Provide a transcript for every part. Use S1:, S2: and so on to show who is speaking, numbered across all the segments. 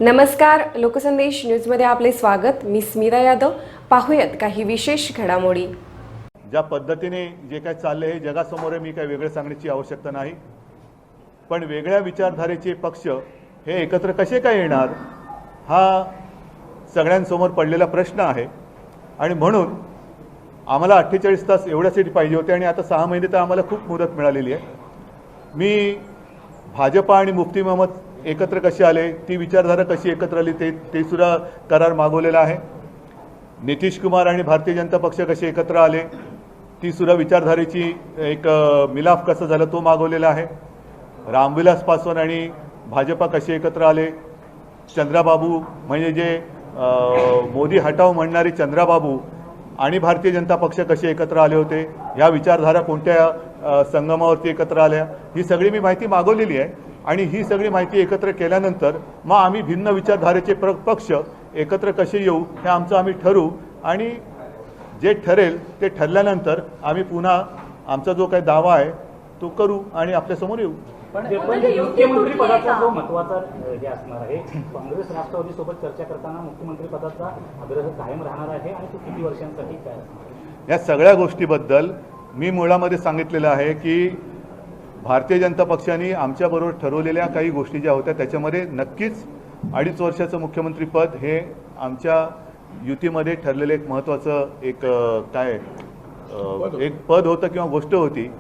S1: नमस्कार, लोकसंदेश न्यूजमध्ये आपले स्वागत। मी स्मिता यादव। पाहूयात काही विशेष घडामोडी।
S2: ज्या पद्धतीने जे काय चालले हे जगासमोर मी काही वेगळं सांगण्याची आवश्यकता नाही, पण वेगळ्या विचारधारेचे पक्ष हे एकत्र कसे काय येणार हा सगळ्यांसमोर पडलेला प्रश्न आहे। आणि म्हणून आम्हाला 48 तास एवढ्यासाठी पाहिजे होते आणि आता 6 महिने तर आम्हाला खूप मुदत मिळालेली आहे। मी भाजपा आणि मुफ्ती मोहम्मद एकत्र कसे आले, ती विचारधारा कशी एकत्र आली ते सुद्धा करार मागवलेला आहे। नितीश कुमार आणि भारतीय जनता पक्ष कसे एकत्र आले, ती सुद्धा विचारधारेची एक मिलाफ कसं झालं तो मागवलेला आहे। रामविलास पासवान आणि भाजपा कसे एकत्र आले, चंद्राबाबू म्हणजे जे मोदी हटाव म्हणणारे चंद्राबाबू आणि भारतीय जनता पक्ष कसे एकत्र आले होते, ह्या विचारधारा कोणत्या संगमावरती एकत्र आल्या, ही सगळी मी माहिती मागवलेली आहे। आणि ही सगळी माहिती एकत्र केल्यानंतर मग आम्ही भिन्न विचारधारेचे पक्ष एकत्र कसे येऊ हे आम्ही ठरवू आणि जे ठरेल ते ठरल्यानंतर आम्ही पुन्हा आमचा जो काही दावा आहे तो करू आणि आपल्यासमोर येऊ।
S3: पण मुख्यमंत्री पदाचा जो महत्त्वाचा हे असणार आहे, काँग्रेस राष्ट्रवादी सोबत चर्चा करताना मुख्यमंत्री पदाचा आग्रह कायम राहणार आहे आणि तो किती वर्षांसाठी काय असणार?
S2: या सगळ्या गोष्टीबद्दल मी मुळामध्ये सांगितलेलं आहे की भारतीय जनता पक्षाने आमच्याबरोबर ठरवलेल्या काही गोष्टी ज्या होत्या त्याच्यामध्ये नक्कीच 2.5 वर्षाचं मुख्यमंत्रीपद हे आमच्या युतीमध्ये ठरलेलं एक महत्त्वाचं एक पद होतं किंवा गोष्ट होती।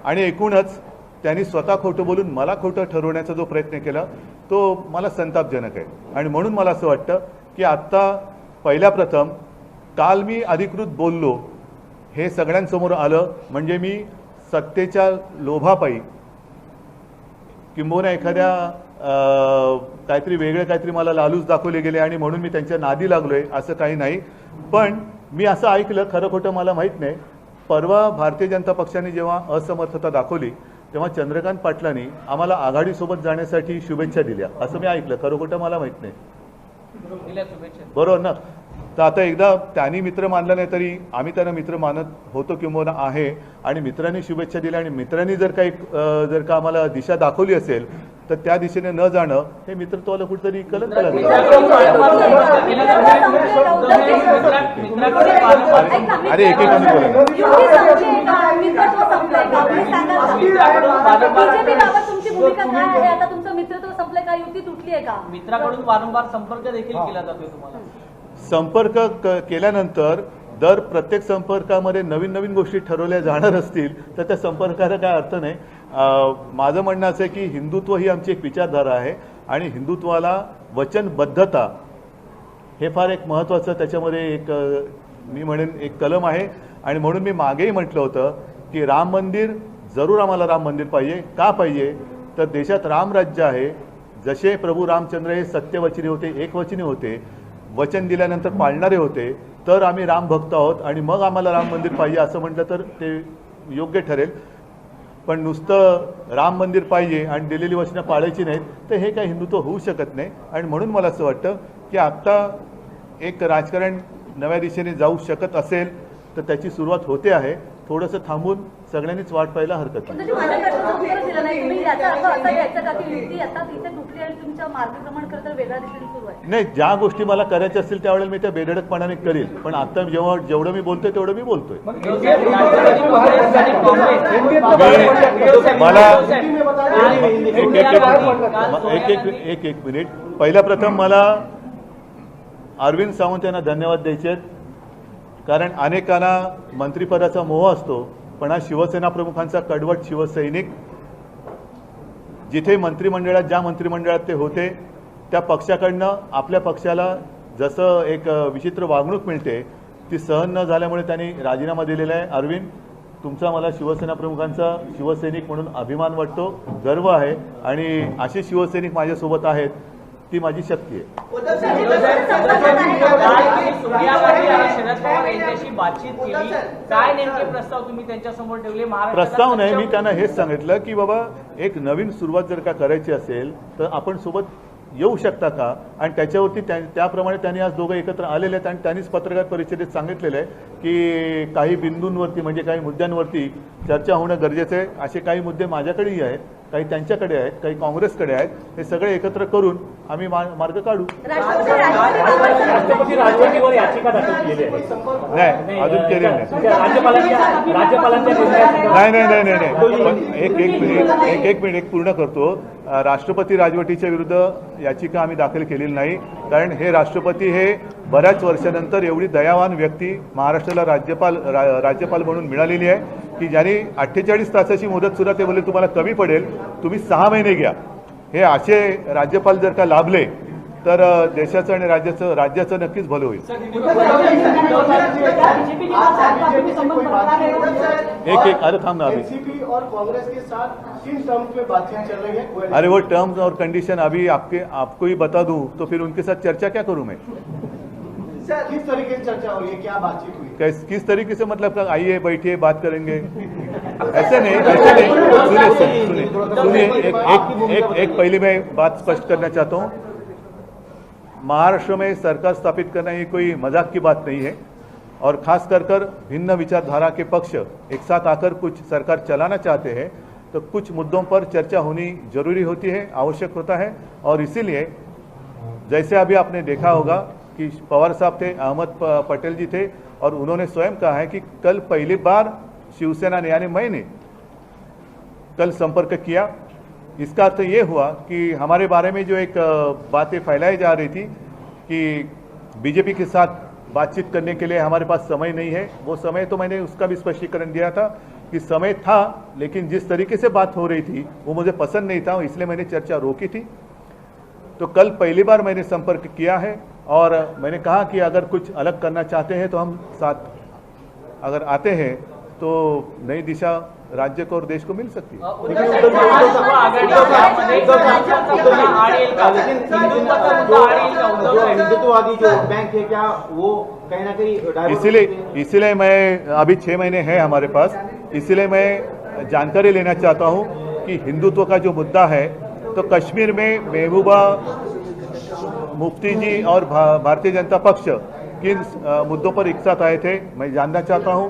S2: आणि एकूणच त्यांनी स्वतः खोटं बोलून मला खोटं ठरवण्याचा जो प्रयत्न केला तो मला संतापजनक आहे। आणि म्हणून मला असं वाटतं की आत्ता पहिल्या प्रथम काल मी अधिकृत बोललो हे सगळ्यांसमोर आलं, म्हणजे मी सत्तेच्या लोभापायी किंबहुना एखाद्या काहीतरी वेगळे काहीतरी मला लालूच दाखवले गेले आणि म्हणून मी त्यांच्या नादी लागलोय असं काही नाही। पण मी असं ऐकलं, खरं खोटं मला माहीत नाही, परवा भारतीय जनता पक्षाने जेव्हा असमर्थता दाखवली तेव्हा चंद्रकांत पाटलांनी आम्हाला आघाडीसोबत जाण्यासाठी शुभेच्छा दिल्या असं मी ऐकलं, खरं खोटं मला माहीत नाही, बरोबर ना? तर आता एकदा त्यांनी मित्र मानला नाही तरी आम्ही त्यांना मित्र मानत होतो किंवा आहे, आणि मित्रांनी शुभेच्छा दिल्या आणि मित्रांनी जर का आम्हाला दिशा दाखवली असेल तर त्या दिशेने न जाणं हे मित्रत्वाला कुठेतरी कलंक लागेल। अरे एकेकाने बोला,
S4: मित्राकडून वारंवार संपर्क देखील केला जातोय तुम्हाला?
S2: संपर्क केल्यानंतर दर प्रत्येक संपर्कामध्ये नवीन नवीन गोष्टी ठरवल्या जाणार असतील तर त्या संपर्काला काय अर्थ नाही। माझं म्हणणं असं आहे की हिंदुत्व ही आमची एक विचारधारा आहे आणि हिंदुत्वाला वचनबद्धता हे फार एक महत्त्वाचं त्याच्यामध्ये एक मी म्हणेन एक कलम आहे। आणि म्हणून मी मागेही म्हटलं होतं की राम मंदिर जरूर आम्हाला राम मंदिर पाहिजे। का पाहिजे तर देशात रामराज्य आहे। जसे प्रभू रामचंद्र हे सत्यवचनी होते, एकवचनी होते, वचन दिल्यानंतर पाळणारे होते, तर आम्ही राम भक्त आहोत आणि मग आम्हाला राम मंदिर पाहिजे असं म्हटलं तर ते योग्य ठरेल। पण नुसतं राम मंदिर पाहिजे आणि दिलेली वचनं पाळायची नाहीत तर हे काही हिंदुत्व होऊ शकत नाही। आणि म्हणून मला असं वाटतं की आत्ता एक राजकारण नव्या दिशेने जाऊ शकत असेल तर त्याची सुरुवात होते आहे। थोडंसं थांबून सगळ्यांनीच वाट पाहायला हरकत नाही। नाही, ज्या गोष्टी मला करायच्या असतील त्यावेळेला मी त्या बेधडकपणाने करील, पण आता जेवढं मी बोलतोय तेवढं मी बोलतोय। मला एक मिनिट, पहिल्या प्रथम मला अरविंद सावंत यांना धन्यवाद द्यायचे आहेत, कारण अनेकांना मंत्रिपदाचा मोह असतो, पण हा शिवसेना प्रमुखांचा कडवट शिवसैनिक जिथे मंत्रिमंडळात ज्या मंत्रिमंडळात ते होते त्या पक्षाकडनं आपल्या पक्षाला जसं एक विचित्र वागणूक मिळते ती सहन न झाल्यामुळे त्यांनी राजीनामा दिलेला आहे। अरविंद, तुमचा मला शिवसेना प्रमुखांचा शिवसैनिक म्हणून अभिमान वाटतो, गर्व आहे आणि असे शिवसैनिक माझ्यासोबत आहेत ती माझी शक्ती आहे। प्रस्ताव नाही, मी त्यांना हेच सांगितलं की बाबा एक नवीन सुरुवात जर का करायची असेल तर आपण सोबत येऊ शकता का, आणि त्याच्यावरती त्याप्रमाणे त्यांनी आज दोघं एकत्र आलेले आहेत आणि त्यांनीच पत्रकार परिषदेत सांगितलेलं आहे की काही बिंदूंवरती म्हणजे काही मुद्द्यांवरती चर्चा होणं गरजेचं आहे. असे काही मुद्दे माझ्याकडेही आहेत, काही त्यांच्याकडे आहेत, काही काँग्रेसकडे आहेत. हे सगळे एकत्र करून आम्ही मार्ग काढू.
S3: राष्ट्रपती राजवटीवर याचिका दाखल केली आहे.
S2: नाही, अजून केली नाही.
S3: राज्यपालांच्या
S2: नाही. पण एक मिनिट पूर्ण करतो. राष्ट्रपती राजवटीच्या विरुद्ध याचिका आम्ही दाखल केलेली नाही, कारण हे राष्ट्रपती हे बऱ्याच वर्षानंतर एवढी दयावान व्यक्ती महाराष्ट्राला राज्यपाल म्हणून मिळालेली आहे की ज्यांनी 48 तासाची मुदत सुद्धा ते बोलले तुम्हाला कमी पडेल, तुम्ही 6 महिने घ्या. हे असे राज्यपाल जर का लाभले तर देशाचं आणि राज्याचं नक्कीच भलं होईल. एक अरे थांब ना अभी.
S5: एनसीपी और कांग्रेस के साथ किन टर्म्स में बातचीत चल रही है?
S2: अरे वो टर्म्स और कंडीशन अभी आपको ही बता दूं तो फिर उनके साथ चर्चा क्या करूं मैं?
S5: सर किस तरीके से चर्चा हो रही है, क्या बातचीत हुई?
S2: किस तरीके से मतलब आइए बैठिए बात करेंगे, ऐसे नहीं. सुनिए एक पहले मैं बात स्पष्ट करना चाहता हूँ. महाराष्ट्र में सरकार स्थापित करना ये कोई मजाक की बात नहीं है, और खास कर भिन्न विचारधारा के पक्ष एक साथ आकर कुछ सरकार चलाना चाहते हैं तो कुछ मुद्दों पर चर्चा होनी जरूरी होती है, आवश्यक होता है. और इसीलिए जैसे अभी आपने देखा होगा कि पवार साहब थे, अहमद पटेल जी थे, और उन्होंने स्वयं कहा है कि कल पहली बार शिवसेना ने यानी मैंने कल संपर्क किया. इसका अर्थ ये हुआ कि हमारे बारे में जो एक बातें फैलाई जा रही थी कि बीजेपी के साथ बातचीत करने के लिए हमारे पास समय नहीं है, वो समय तो मैंने उसका भी स्पष्टीकरण दिया था कि समय था, लेकिन जिस तरीके से बात हो रही थी वो मुझे पसंद नहीं था, इसलिए मैंने चर्चा रोकी थी. तो कल पहली बार मैंने संपर्क किया है और मैंने कहा कि अगर कुछ अलग करना चाहते हैं तो हम साथ अगर आते हैं तो नई दिशा राज्य को और देश को मिल सकती है.
S5: हिंदुत्ववादी जो बैंक है क्या वो कहीं ना कहीं
S2: इसीलिए मैं अभी 6 महीने हैं हमारे पास, इसीलिए मैं जानकारी लेना चाहता हूं कि हिंदुत्व का जो मुद्दा है तो कश्मीर में महबूबा मुफ्ती जी और भारतीय जनता पक्ष किन मुद्दों पर एक साथ आए थे, मैं जानना चाहता हूं.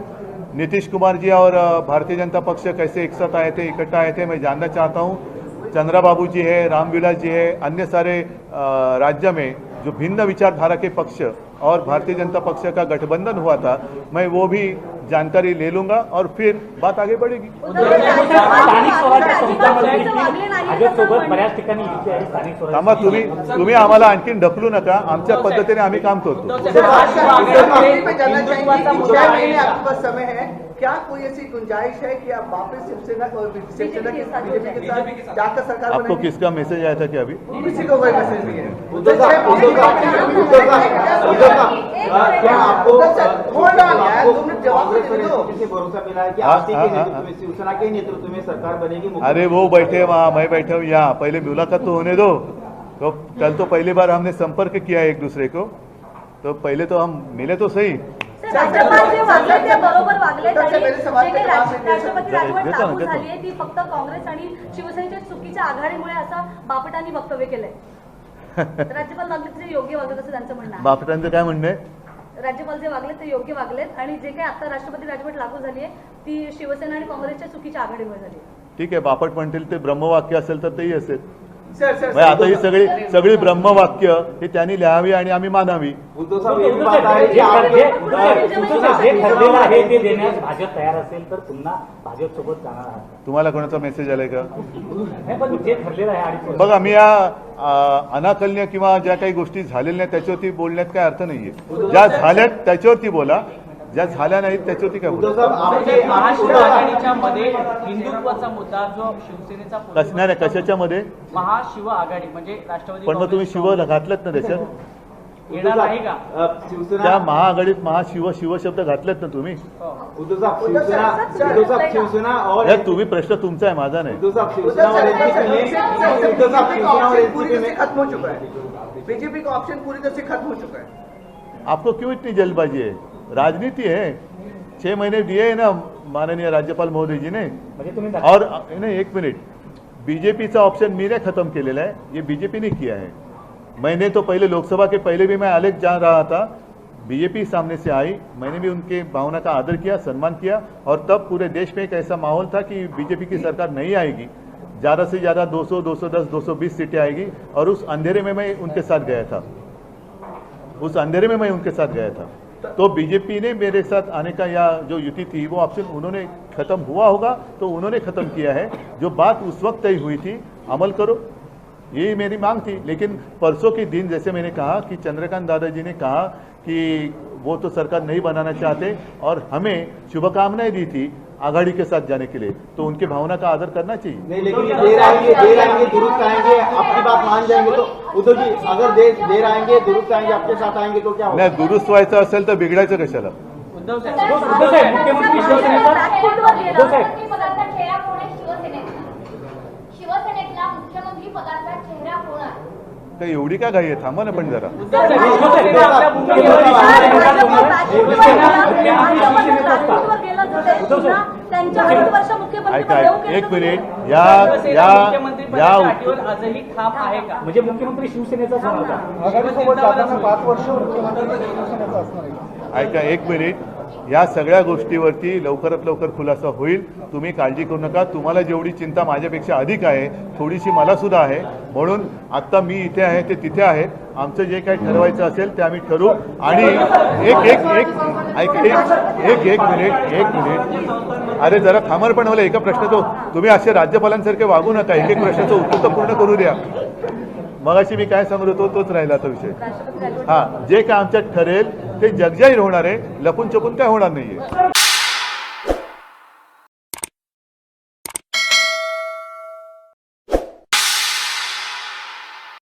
S2: नीतीश कुमार जी और भारतीय जनता पक्ष कैसे एक साथ आए थे, इकट्ठा आए थे, मैं जानना चाहता हूं. चंद्राबाबू जी है, रामविलास जी है, अन्य सारे राज्य में जो भिन्न विचारधारा के पक्ष और भारतीय जनता पक्ष का गठबंधन हुआ था, मैं वो भी जानकारी ले लूंगा और फिर बात आगे बढ़ेगी.
S3: स्थानिक स्वराज्य संस्थांमध्ये भाजपसोबत बऱ्याच ठिकाणी युती आहे. स्थानिक
S2: थांबा,
S3: स्वराज्य
S2: तुम्ही आम्हाला आणखीन ढकलू नका, आमच्या पद्धतीने आम्ही काम करतो.
S6: आपके पास समय है, क्या कोई ऐसी गुंजाइश है कि आप वापस शिवसेना और बीजेपी के साथ जाकर सरकार
S2: आपको किसका मैसेज आया था कि अभी
S6: किसी को कोई मैसेज नहीं है?
S5: क्या आपको
S6: जवाब
S5: से भरोसा मिला है कि आपसी के नेतृत्व में, शिवसेना के नेतृत्व में सरकार बनेगी?
S2: अरे वो बैठे वहाँ, मैं बैठा हूँ यहाँ, पहले मुलाकात तो होने दो. तो कल तो पहली बार हमने संपर्क किया एक दूसरे को, तो पहले तो हम मिले तो सही.
S7: राज्यपाल जे वागले ते बरोबर वागले.
S6: राष्ट्रपती
S7: राजवट लागू झाली आहे ती फक्त काँग्रेस आणि शिवसेनेच्या चुकीच्या आघाडीमुळे असं बापटांनी वक्तव्य केलंय. राज्यपाल वागले ते योग्य वागले असं त्यांचं म्हणणं आहे.
S2: बापटांचं काय म्हणणं आहे?
S7: राज्यपाल जे वागले ते योग्य वागलेत आणि जे काही आता राष्ट्रपती राजवट लागू झाली आहे ती शिवसेना आणि काँग्रेसच्या चुकीच्या आघाडीमुळे झाली आहे.
S2: ठीक आहे, बापट म्हणतील ते ब्रह्मवाक्य असेल तर तेही असेल.
S6: सर
S2: आता ही सगळी ब्रह्मवाक्य हे त्यांनी लिहावी आणि आम्ही मानावी.
S3: उद्धव साहेब जे ठरलेलं आहे ते देण्यास भाजप तयार असेल तर पुन्हा भाजप सोबत जाणार आहात.
S2: तुम्हाला कोणाचा मेसेज आलाय का?
S3: नाही, पण जे ठरलेलं आहे 2.5 वर्ष.
S2: बघा, मी या अनाकलनीय किंवा ज्या काही गोष्टी झालेल्या नाही त्याच्यावरती बोलण्यात काय अर्थ नाहीये. ज्या झाल्यात त्याच्यावरती बोला, ज्या झाल्या नाहीत त्याच्यावरती काय बोला.
S4: महाशिव आघाडीच्या मध्ये हिंदुत्वाचा मुद्दा जो शिवसेनेचा
S2: नाही, कशाच्या मध्ये?
S4: महाशिव आघाडी म्हणजे राष्ट्रवादी
S2: पण मग तुम्ही शिव घातलेत ना त्याच्यात?
S4: येणार नाही का?
S2: त्या महाआघाडीत शिव शब्द घातलेत ना तुम्ही?
S5: शिवसेना और
S2: यार, तुम्ही प्रश्न तुमचा आहे, माझा नाही.
S6: खत्म हो चुका है, बीजेपी का ऑप्शन पूरी तरह से खत्म हो चुका है.
S2: आपको क्यों इतनी जल्दबाजी है? राजनीति है. 6 महीने दिए है ना माननीय राज्यपाल महोदय जी ने.
S3: म्हणजे तुम्ही
S2: और नहीं, एक मिनट, बीजेपीचा ऑप्शन मी ने खत्म केलेला है, ये बीजेपी ने किया है. मैंने तो पहले लोकसभा के पहले भी मैं आलेख जान रहा था, बीजेपी सामने से आई, मैंने भी उनके भावना का आदर किया, सम्मान किया, और तब पूरे देश में एक ऐसा माहौल था कि बीजेपी की सरकार नहीं आएगी, ज़्यादा से ज़्यादा 200, 210, 220 सीटें आएगी, और उस अंधेरे में मैं उनके साथ गया था, उस अंधेरे में मैं उनके साथ गया था। तो बीजेपी ने मेरे साथ आने का, या जो युति थी वो ऑप्शन उन्होंने खत्म हुआ होगा तो उन्होंने खत्म किया है। जो बात उस वक्त तय हुई थी, अमल करो, यही मेरी मांग थी। लेकिन परसों के दिन जैसे मैंने कहा कि चंद्रकांत दादाजी ने कहा कि वो तो सरकार नहीं बनाना चाहते और हमें शुभकामनाएं दी थी आघाड़ी के साथ जाने के लिए, तो उनकी भावना का आदर करना चाहिए।
S5: नहीं, लेकिन ये देर आएंगे दुरुस्त आएंगे, आपकी बात मान जाएंगे तो उद्धव जी, अगर देर आएंगे दुरुस्त आएंगे आपके साथ आएंगे तो क्या होगा?
S2: नाही, दुरुस्त व्हायचं असेल तर बिघडायचं कशाला?
S4: उद्धव साहेब
S3: उद्धव साहेब, मुख्यमंत्री शिवसेनेचा उद्धव साहेब
S8: मुख्यमंत्री पदाचा चेहरा कोण आहे शिवसेनेतला मुख्यमंत्री पदाचा चेहरा कोण आहे?
S2: तर एवढी का घाई आहे? थांबा ना पण जरा.
S4: उद्धव साहेब आपल्या भूमिकेवर
S7: त्यांच्या 8 वर्ष मुख्यमंत्री
S2: ऐका, एक मिनिट,
S4: शिवसेना
S2: या
S4: मुख्यमंत्रीपदाच्या अटीवर आजही ठाम आहे का?
S3: म्हणजे मुख्यमंत्री शिवसेनेचाच होणार का?
S2: ऐका, एक मिनिट, या सगळ्या गोष्टीवरती लवकरात लवकर खुलासा होईल. तुम्ही काळजी करू नका. तुम्हाला जेवढी चिंता माझ्यापेक्षा अधिक आहे, थोडीशी मला सुद्धा आहे. म्हणून आत्ता मी इथे आहे, ते तिथे आहेत. आमचं जे काही ठरवायचं असेल ते आम्ही ठरवू. आणि एक मिनिट, अरे जरा थांबर, पण मला एका प्रश्नाचं, तुम्ही असे राज्यपालांसारखे वागू नका. एक प्रश्नाचं उत्तर तर पूर्ण करू द्या. मगाशी मी काय सांगत होतो तोच राहिला तो विषय. हां, जे काय आमच्यात ठरेल ते जगजाहीर होणार आहे, लपून छपून काय होणार नाहीये.